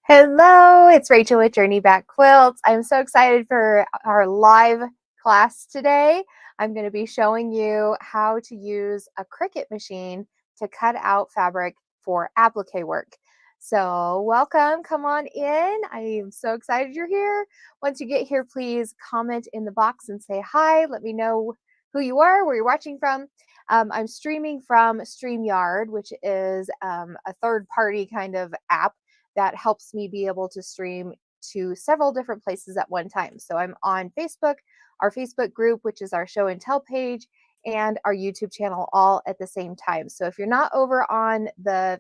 Hello, it's Rachel with Journey Back Quilts. I'm so excited for our live class today. I'm going to be showing you how to use a Cricut machine to cut out fabric for applique work. So welcome, come on in. I am so excited you're here. Once you get here, please comment in the box and say hi. Let me know who you are, where you're watching from. I'm streaming from StreamYard, which is a third-party kind of app that helps me be able to stream to several different places at one time. So I'm on Facebook, our Facebook group, which is our show and tell page, and our YouTube channel all at the same time. So if you're not over on the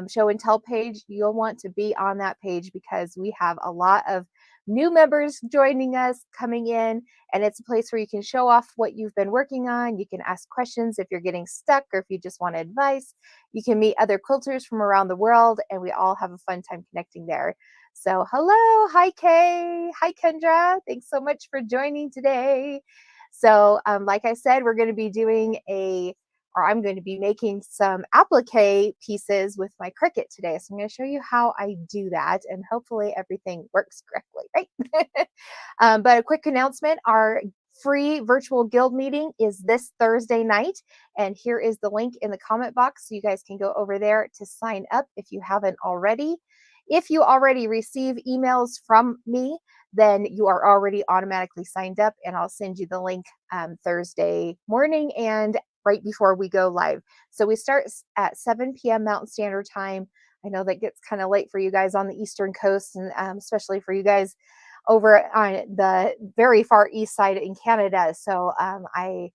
show and tell page, you'll want to be on that page because we have a lot of new members joining us coming in, and it's a place where you can show off what you've been working on. You can ask questions if you're getting stuck or if you just want advice. You can meet other quilters from around the world, and we all have a fun time connecting there. So hello, hi Kay, hi Kendra, thanks so much for joining today. So like I said, we're going to be doing I'm going to be making some applique pieces with my Cricut today. So I'm going to show you how I do that, and hopefully everything works correctly, right? But a quick announcement, our free virtual guild meeting is this Thursday night, and here is the link in the comment box so you guys can go over there to sign up if you haven't already. If you already receive emails from me, then you are already automatically signed up, and I'll send you the link Thursday morning and right before we go live. So we start at 7 p.m. Mountain Standard Time. I know that gets kind of late for you guys on the Eastern Coast, and especially for you guys over on the very far east side in Canada. So I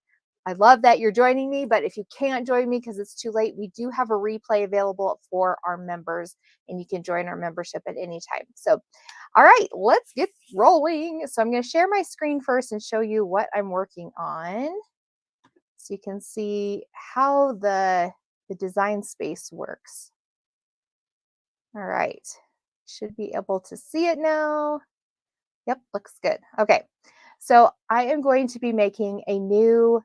love that you're joining me, but if you can't join me because it's too late, we do have a replay available for our members, and you can join our membership at any time. So, all right, let's get rolling. So I'm going to share my screen first and show you what I'm working on, so you can see how the design space works. All right, should be able to see it now. Yep, looks good. Okay, so I am going to be making a new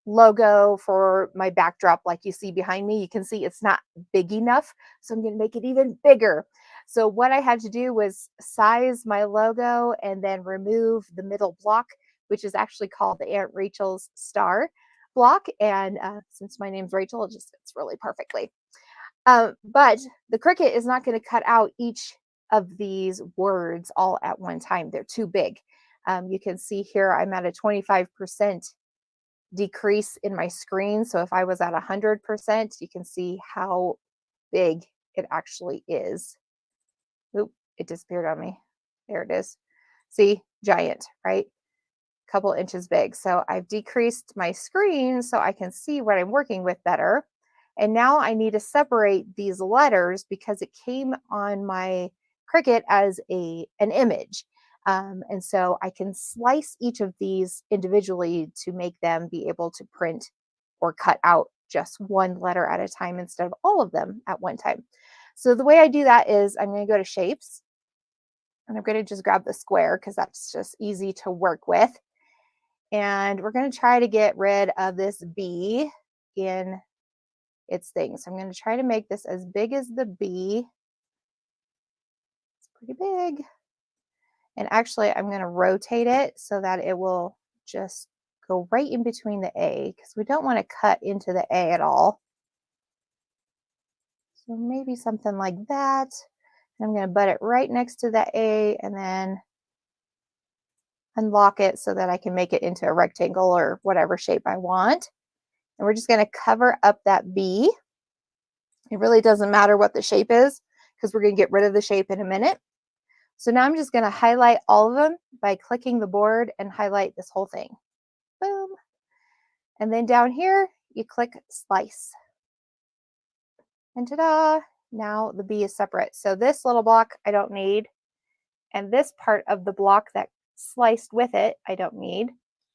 logo for my backdrop like you see behind me. You can see it's not big enough, so I'm going to make it even bigger. So what I had to do was size my logo and then remove the middle block, which is actually called the Aunt Rachel's star block. And since my name's Rachel, it just fits really perfectly. But the Cricut is not going to cut out each of these words all at one time. They're too big. You can see here I'm at a 25% decrease in my screen. So if I was at 100%, you can see how big it actually is. Oop, it disappeared on me. There it is. See, giant, right? A couple inches big. So I've decreased my screen so I can see what I'm working with better. And now I need to separate these letters because it came on my Cricut as an image. And so I can slice each of these individually to make them be able to print or cut out just one letter at a time instead of all of them at one time. So the way I do that is I'm going to go to shapes, and I'm going to just grab the square because that's just easy to work with. And we're going to try to get rid of this B in its thing. So I'm going to try to make this as big as the B. It's pretty big. And actually, I'm going to rotate it so that it will just go right in between the A, because we don't want to cut into the A at all. So maybe something like that. And I'm going to butt it right next to the A and then unlock it so that I can make it into a rectangle or whatever shape I want. And we're just going to cover up that B. It really doesn't matter what the shape is because we're going to get rid of the shape in a minute. So now I'm just going to highlight all of them by clicking the board and highlight this whole thing. Boom. And then down here, you click slice. And ta-da, now the B is separate. So this little block I don't need. And this part of the block that sliced with it, I don't need.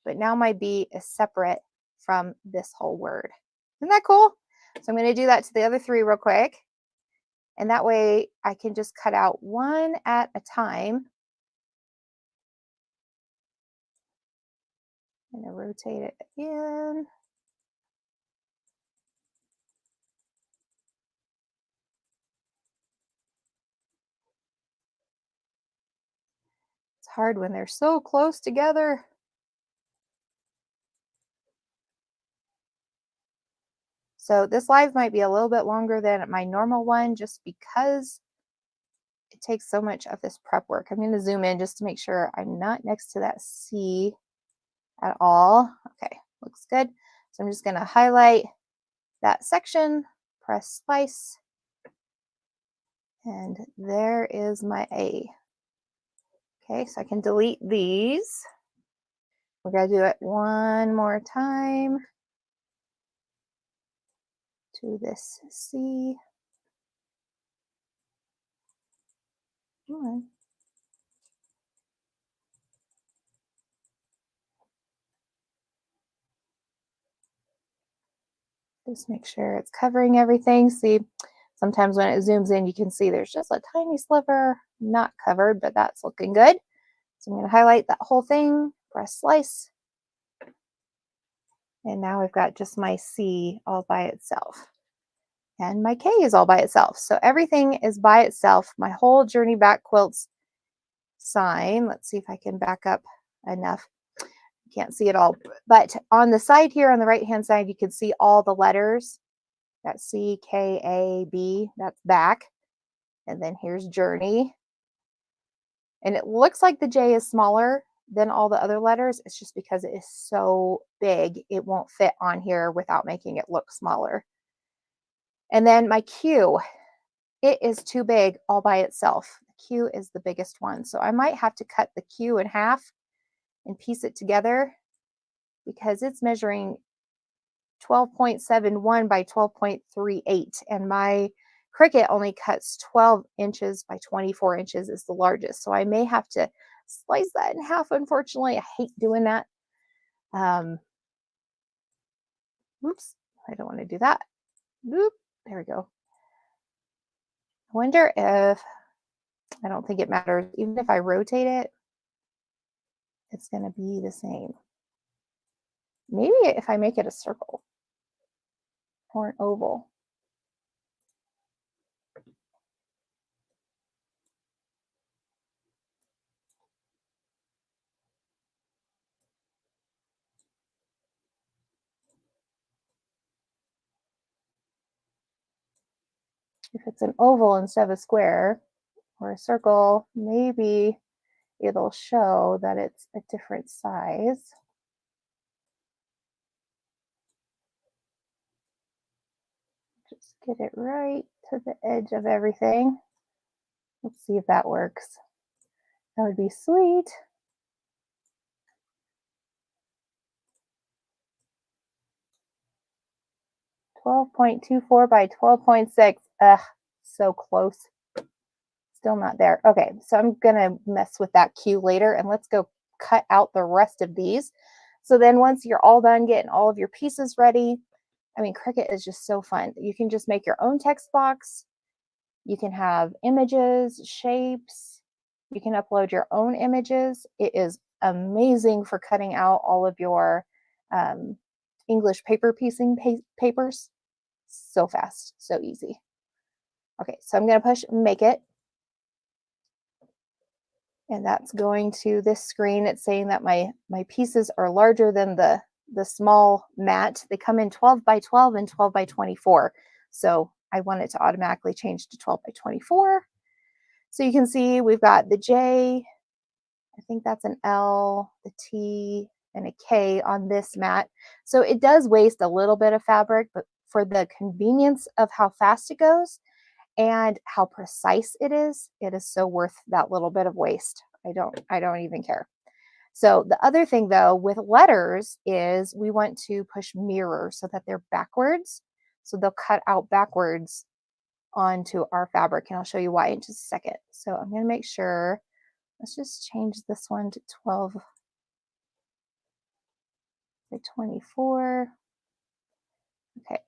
But now my B is separate from this whole word. Isn't that cool? So I'm going to do that to the other three real quick. And that way I can just cut out one at a time. I'm going to rotate it again. It's hard when they're so close together. So this live might be a little bit longer than my normal one just because it takes so much of this prep work. I'm going to zoom in just to make sure I'm not next to that C at all. Okay, looks good. So I'm just going to highlight that section, press slice, and there is my A. Okay, so I can delete these. We're going to do it one more time to this C. Come on. Just make sure it's covering everything. See, sometimes when it zooms in, you can see there's just a tiny sliver not covered, but that's looking good. So I'm going to highlight that whole thing, press slice, and now we've got just my C all by itself. And my K is all by itself. So everything is by itself. My whole Journey Back Quilts sign. Let's see if I can back up enough. Can't see it all, but on the side here on the right hand side, you can see all the letters. That's C, K, A, B, that's back. And then here's Journey. And it looks like the J is smaller than all the other letters. It's just because it is so big, it won't fit on here without making it look smaller. And then my Q, it is too big all by itself. The Q is the biggest one. So I might have to cut the Q in half and piece it together because it's measuring 12.71 by 12.38, and my Cricut only cuts 12 inches by 24 inches is the largest. So I may have to slice that in half, unfortunately. I hate doing that. Oops, I don't want to do that. Oop, there we go. I wonder if, I don't think it matters. Even if I rotate it, it's going to be the same. Maybe if I make it a circle or an oval. If it's an oval instead of a square or a circle, maybe it'll show that it's a different size. Just get it right to the edge of everything. Let's see if that works. That would be sweet. .24 by 12.6. Ugh, so close. Still not there. Okay, so I'm gonna mess with that Q later, and let's go cut out the rest of these. So then once you're all done getting all of your pieces ready, I mean, Cricut is just so fun. You can just make your own text box. You can have images, shapes. You can upload your own images. It is amazing for cutting out all of your English paper piecing papers. So fast, so easy. Okay, so I'm going to push make it. And that's going to this screen. It's saying that my pieces are larger than the small mat. They come in 12 by 12 and 12 by 24. So I want it to automatically change to 12 by 24. So you can see we've got the J, I think that's an L, the T, and a K on this mat. So it does waste a little bit of fabric, but for the convenience of how fast it goes and how precise it is so worth that little bit of waste. I don't even care. So the other thing though with letters is we want to push mirror so that they're backwards. So they'll cut out backwards onto our fabric, and I'll show you why in just a second. So I'm going to make sure, let's just change this one to 12 by 24. Okay,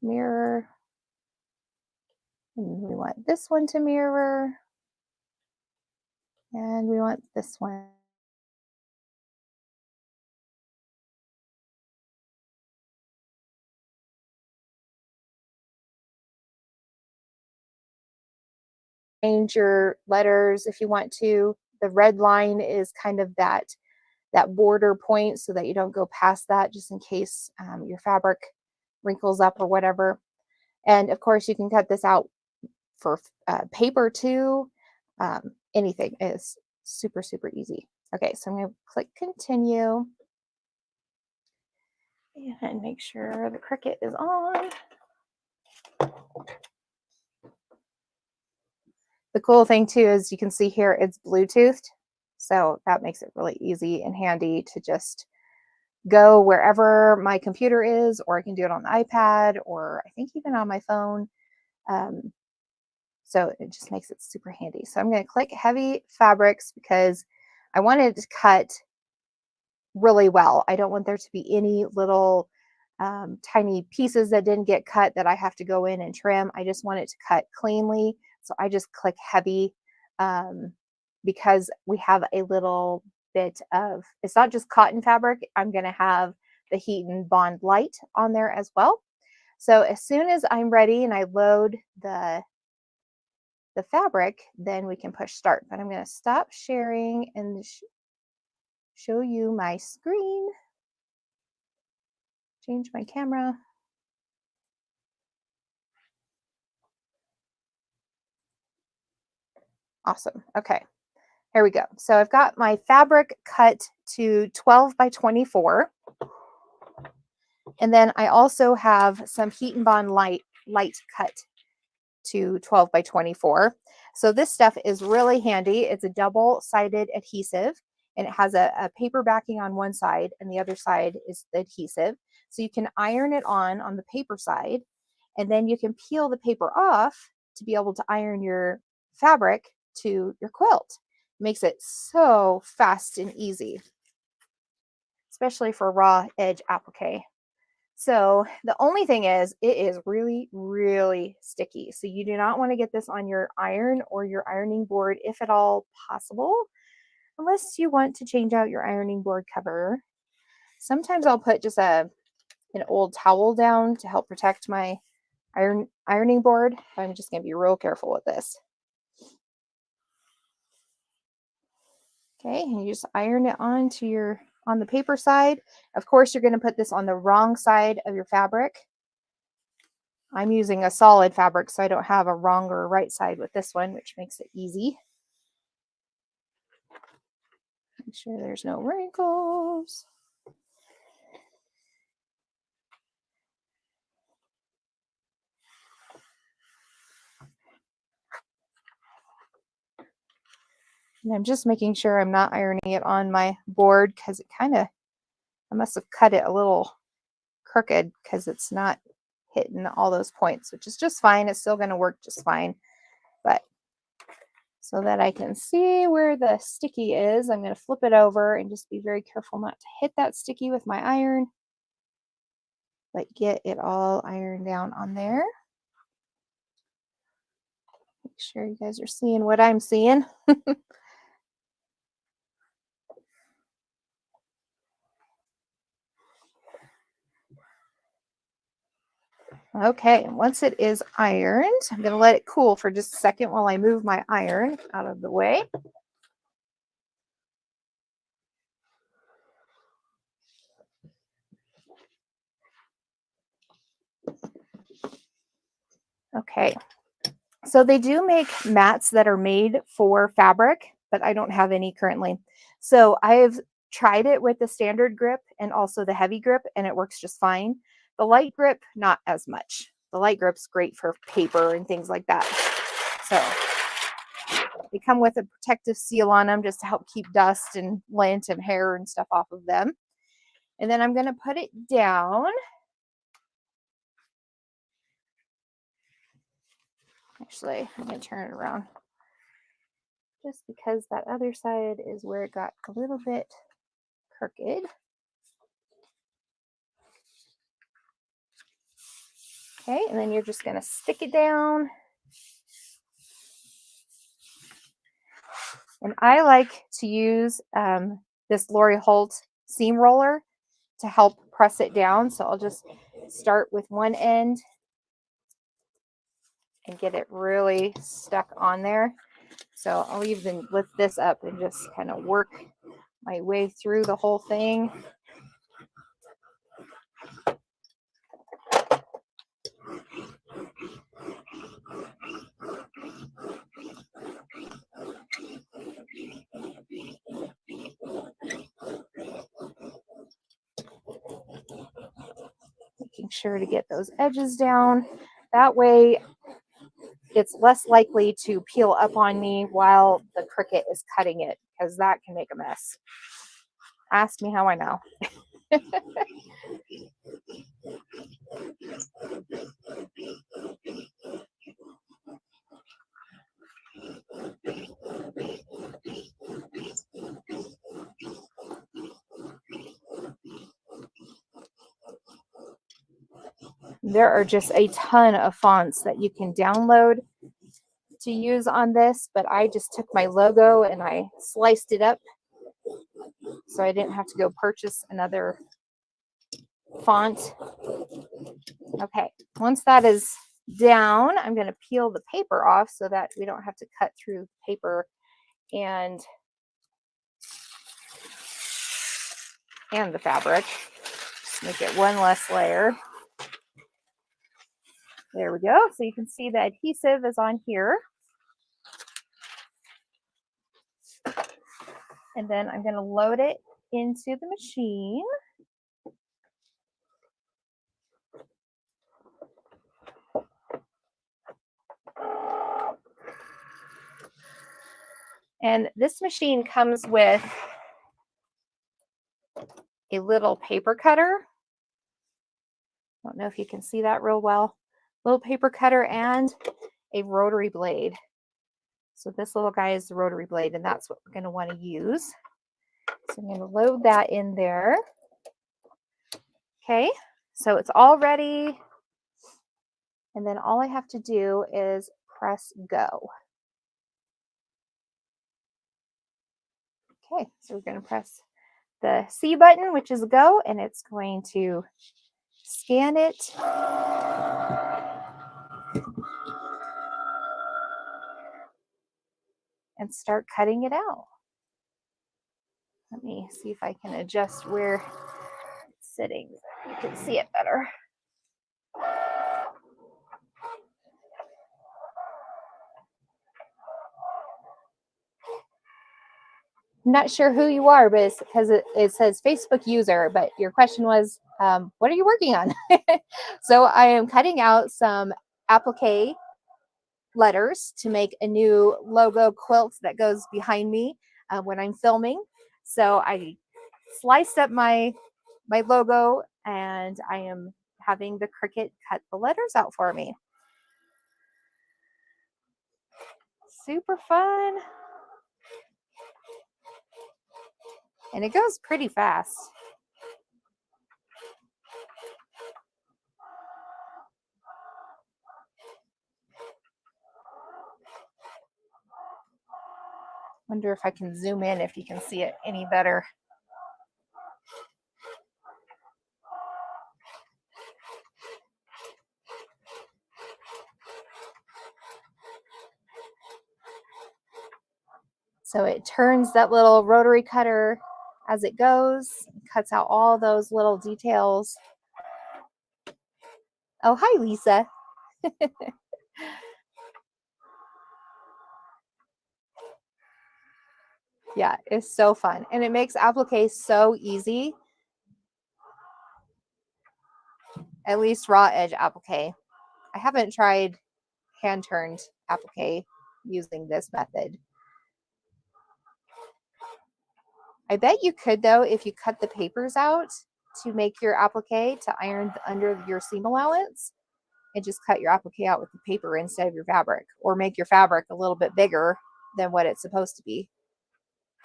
mirror. And we want this one to mirror. And we want this one. Change your letters if you want to, the red line is kind of that border point so that you don't go past that, just in case your fabric wrinkles up or whatever. And of course you can cut this out for paper too. Anything is super, super easy. Okay, so I'm going to click continue and make sure the Cricut is on. The cool thing too is you can see here it's Bluetoothed, so that makes it really easy and handy to just go wherever my computer is, or I can do it on the iPad, or I think even on my phone. So it just makes it super handy. So I'm going to click heavy fabrics because I wanted to cut really well. I don't want there to be any little tiny pieces that didn't get cut that I have to go in and trim. I just want it to cut cleanly. So I just click heavy because we have a little bit of, it's not just cotton fabric. I'm going to have the Heat and Bond Light on there as well. So as soon as I'm ready and I load the fabric, then we can push start. But I'm going to stop sharing and show you my screen. Change my camera. Awesome. Okay, here we go. So I've got my fabric cut to 12 by 24. And then I also have some Heat and Bond light cut to 12 by 24. So this stuff is really handy. It's a double-sided adhesive, and it has a paper backing on one side and the other side is the adhesive. So you can iron it on the paper side, and then you can peel the paper off to be able to iron your fabric to your quilt. It makes it so fast and easy, especially for raw edge applique. So the only thing is, it is really, really sticky. So you do not want to get this on your iron or your ironing board if at all possible, unless you want to change out your ironing board cover. Sometimes I'll put just an old towel down to help protect my ironing board. I'm just going to be real careful with this. Okay, and you just iron it on the paper side. Of course, you're going to put this on the wrong side of your fabric. I'm using a solid fabric, so I don't have a wrong or right side with this one, which makes it easy. Make sure there's no wrinkles. And I'm just making sure I'm not ironing it on my board because I must have cut it a little crooked because it's not hitting all those points, which is just fine. It's still going to work just fine. But so that I can see where the sticky is, I'm going to flip it over and just be very careful not to hit that sticky with my iron, but get it all ironed down on there. Make sure you guys are seeing what I'm seeing. Okay, once it is ironed, I'm going to let it cool for just a second while I move my iron out of the way. Okay, so they do make mats that are made for fabric, but I don't have any currently. So I've tried it with the standard grip and also the heavy grip, and it works just fine. The light grip, not as much. The light grip's great for paper and things like that. So they come with a protective seal on them just to help keep dust and lint and hair and stuff off of them. And then I'm going to put it down. Actually, I'm going to turn it around just because that other side is where it got a little bit crooked. Okay, and then you're just going to stick it down. And I like to use this Lori Holt seam roller to help press it down. So I'll just start with one end and get it really stuck on there. So I'll even lift this up and just kind of work my way through the whole thing. Making sure to get those edges down. That way it's less likely to peel up on me while the Cricut is cutting it, because that can make a mess. Ask me how I know. There are just a ton of fonts that you can download to use on this, but I just took my logo and I sliced it up so I didn't have to go purchase another font. Okay, once that is down, I'm going to peel the paper off so that we don't have to cut through paper and the fabric. Just make it one less layer. There we go. So you can see the adhesive is on here. And then I'm going to load it into the machine. And this machine comes with a little paper cutter. I don't know if you can see that real well. Little paper cutter and a rotary blade. So this little guy is the rotary blade, and that's what we're going to want to use. So I'm going to load that in there. Okay, so it's all ready. And then all I have to do is press go. Okay, so we're going to press the C button, which is go, and it's going to scan it. And start cutting it out. Let me see if I can adjust where it's sitting so you can see it better. I'm not sure who you are, but it's because it says Facebook user, but your question was, what are you working on? So I am cutting out some applique letters to make a new logo quilt that goes behind me when I'm filming. So I sliced up my logo, and I am having the Cricut cut the letters out for me. Super fun. And it goes pretty fast. Wonder if I can zoom in if you can see it any better. So it turns that little rotary cutter as it goes, cuts out all those little details. Oh, hi, Lisa. Yeah, it's so fun. And it makes applique so easy. At least raw edge applique. I haven't tried hand turned applique using this method. I bet you could, though, if you cut the papers out to make your applique to iron under your seam allowance, and just cut your applique out with the paper instead of your fabric, or make your fabric a little bit bigger than what it's supposed to be.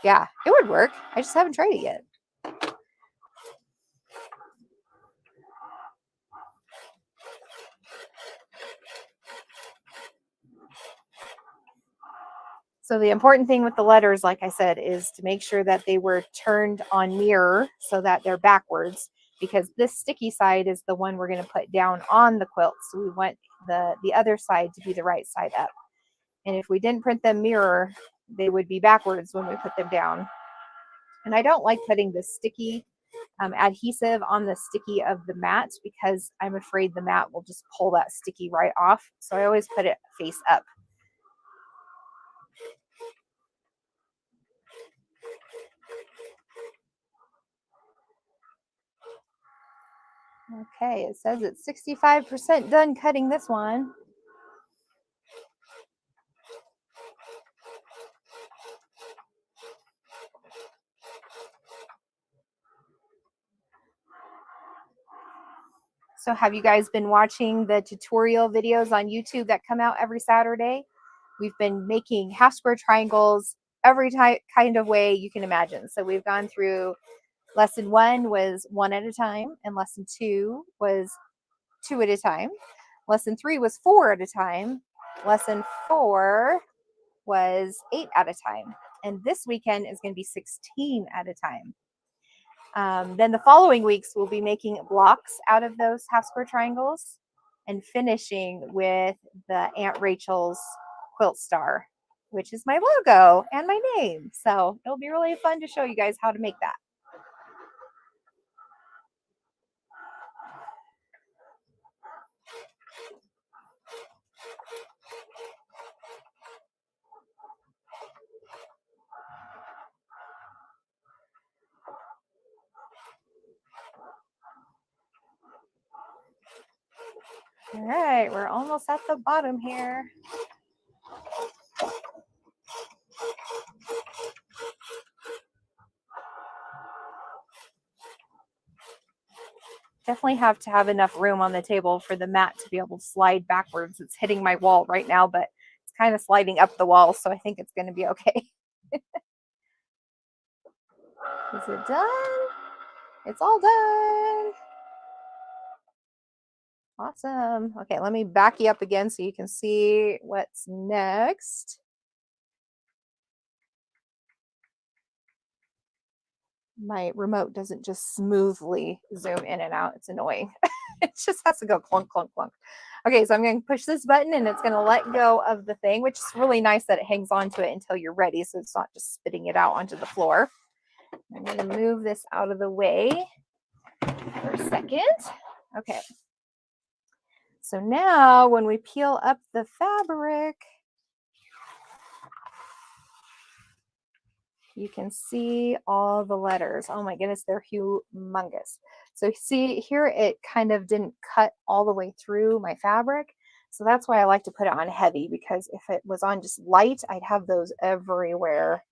Yeah, it would work. I just haven't tried it yet. So the important thing with the letters, like I said, is to make sure that they were turned on mirror so that they're backwards, because this sticky side is the one we're going to put down on the quilt. So we want the other side to be the right side up. And if we didn't print them mirror, they would be backwards when we put them down. And I don't like putting the sticky adhesive on the sticky of the mat because I'm afraid the mat will just pull that sticky right off. So I always put it face up. Okay, it says it's 65% done cutting this one. So have you guys been watching the tutorial videos on YouTube that come out every Saturday? We've been making half square triangles every kind of way you can imagine. So we've gone through lesson 1 was 1 at a time, and lesson 2 was 2 at a time. Lesson 3 was 4 at a time. Lesson 4 was 8 at a time. And this weekend is going to be 16 at a time. Then the following weeks, we'll be making blocks out of those half square triangles and finishing with the Aunt Rachel's quilt star, which is my logo and my name. So it'll be really fun to show you guys how to make that. All right, we're almost at the bottom here. Definitely have to have enough room on the table for the mat to be able to slide backwards. It's hitting my wall right now, but it's kind of sliding up the wall, so I think it's going to be okay. Is it done? It's all done. Awesome. Okay, let me back you up again so you can see what's next. My remote doesn't just smoothly zoom in and out. It's annoying. It just has to go clunk, clunk, clunk. Okay, so I'm going to push this button and it's going to let go of the thing, which is really nice that it hangs onto it until you're ready, so it's not just spitting it out onto the floor. I'm going to move this out of the way for a second. Okay. So now when we peel up the fabric, you can see all the letters. Oh my goodness, they're humongous. So see here, it kind of didn't cut all the way through my fabric. So that's why I like to put it on heavy, because if it was on just light, I'd have those everywhere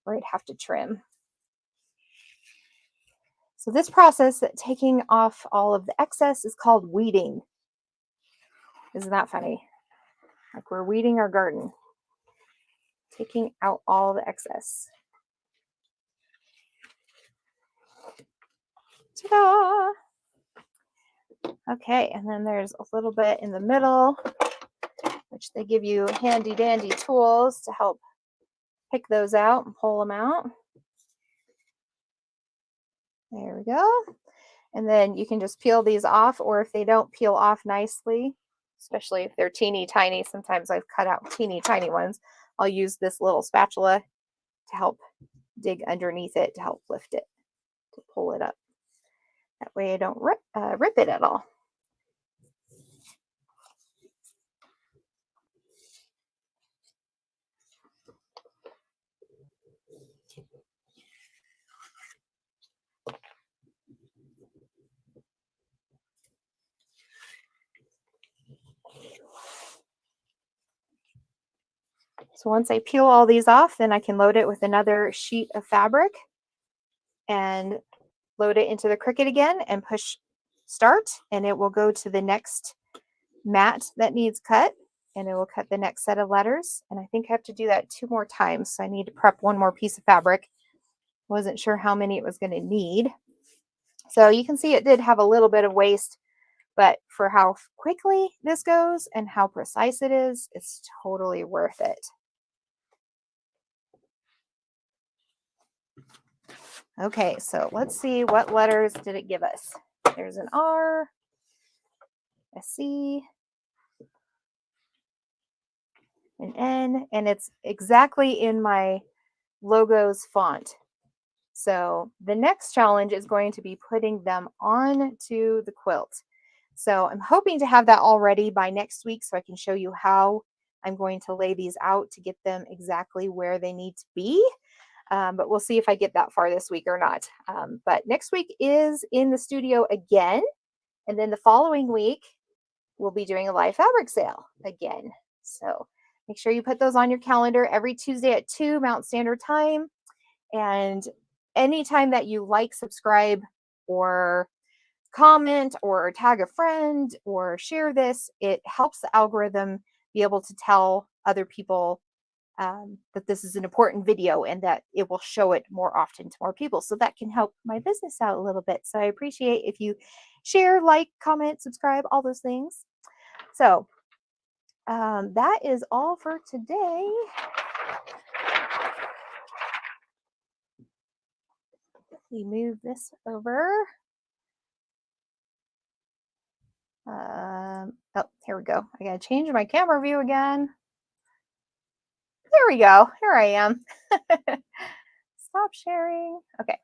where I'd have to trim. So this process, taking off all of the excess, is called weeding. Isn't that funny? Like we're weeding our garden, taking out all the excess. Ta-da! Okay, and then there's a little bit in the middle, which they give you handy dandy tools to help pick those out and pull them out. There we go. And then you can just peel these off, or if they don't peel off nicely, especially if they're teeny tiny, sometimes I've cut out teeny tiny ones, I'll use this little spatula to help dig underneath it to help lift it, to pull it up. That way I don't rip it at all. So once I peel all these off, then I can load it with another sheet of fabric and load it into the Cricut again and push start, and it will go to the next mat that needs cut, and it will cut the next set of letters. And I think I have to do that 2 more times, so I need to prep 1 more piece of fabric. Wasn't sure how many it was going to need. So you can see it did have a little bit of waste, but for how quickly this goes and how precise it is, it's totally worth it. Okay, so let's see, what letters did it give us? There's an R, a C, an N, and it's exactly in my logo's font. So the next challenge is going to be putting them onto the quilt. So I'm hoping to have that all ready by next week so I can show you how I'm going to lay these out to get them exactly where they need to be. But we'll see if I get that far this week or not. But next week is in the studio again. And then the following week, we'll be doing a live fabric sale again. So make sure you put those on your calendar every Tuesday at 2 Mountain Standard Time. And anytime that you like, subscribe, or comment, or tag a friend, or share this, it helps the algorithm be able to tell other people that this is an important video and that it will show it more often to more people. So that can help my business out a little bit. So I appreciate if you share, like, comment, subscribe, all those things. So that is all for today. We move this over. Oh, here we go. I gotta change my camera view again. There we go. Here I am. Stop sharing. Okay.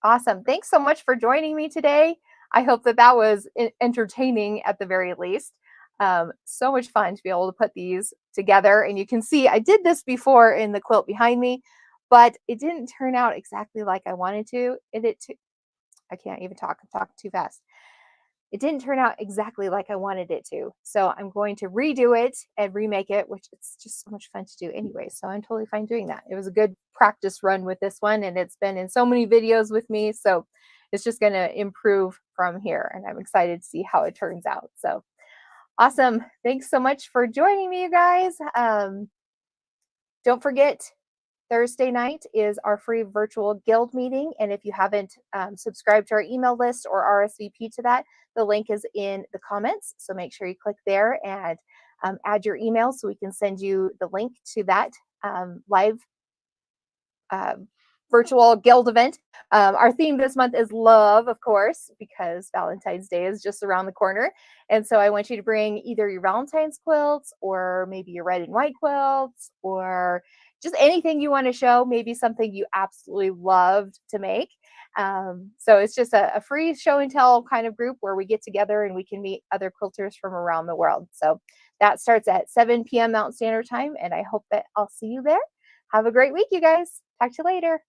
Awesome. Thanks so much for joining me today. I hope that that was entertaining at the very least. So much fun to be able to put these together. And you can see I did this before in the quilt behind me, but it didn't turn out exactly like I wanted to. I can't even talk. I'm talking too fast. It didn't turn out exactly like I wanted it to. So I'm going to redo it and remake it, which it's just so much fun to do anyway. So I'm totally fine doing that. It was a good practice run with this one, and it's been in so many videos with me. So it's just going to improve from here. And I'm excited to see how it turns out. So awesome. Thanks so much for joining me, you guys. Don't forget, Thursday night is our free virtual guild meeting. And if you haven't subscribed to our email list or RSVP to that, the link is in the comments. So make sure you click there and add your email so we can send you the link to that live virtual guild event. Our theme this month is love, of course, because Valentine's Day is just around the corner. And so I want you to bring either your Valentine's quilts or maybe your red and white quilts or just anything you want to show, maybe something you absolutely loved to make. So it's just a free show and tell kind of group where we get together and we can meet other quilters from around the world. So that starts at 7 p.m. Mountain Standard Time, and I hope that I'll see you there. Have a great week, you guys. Talk to you later.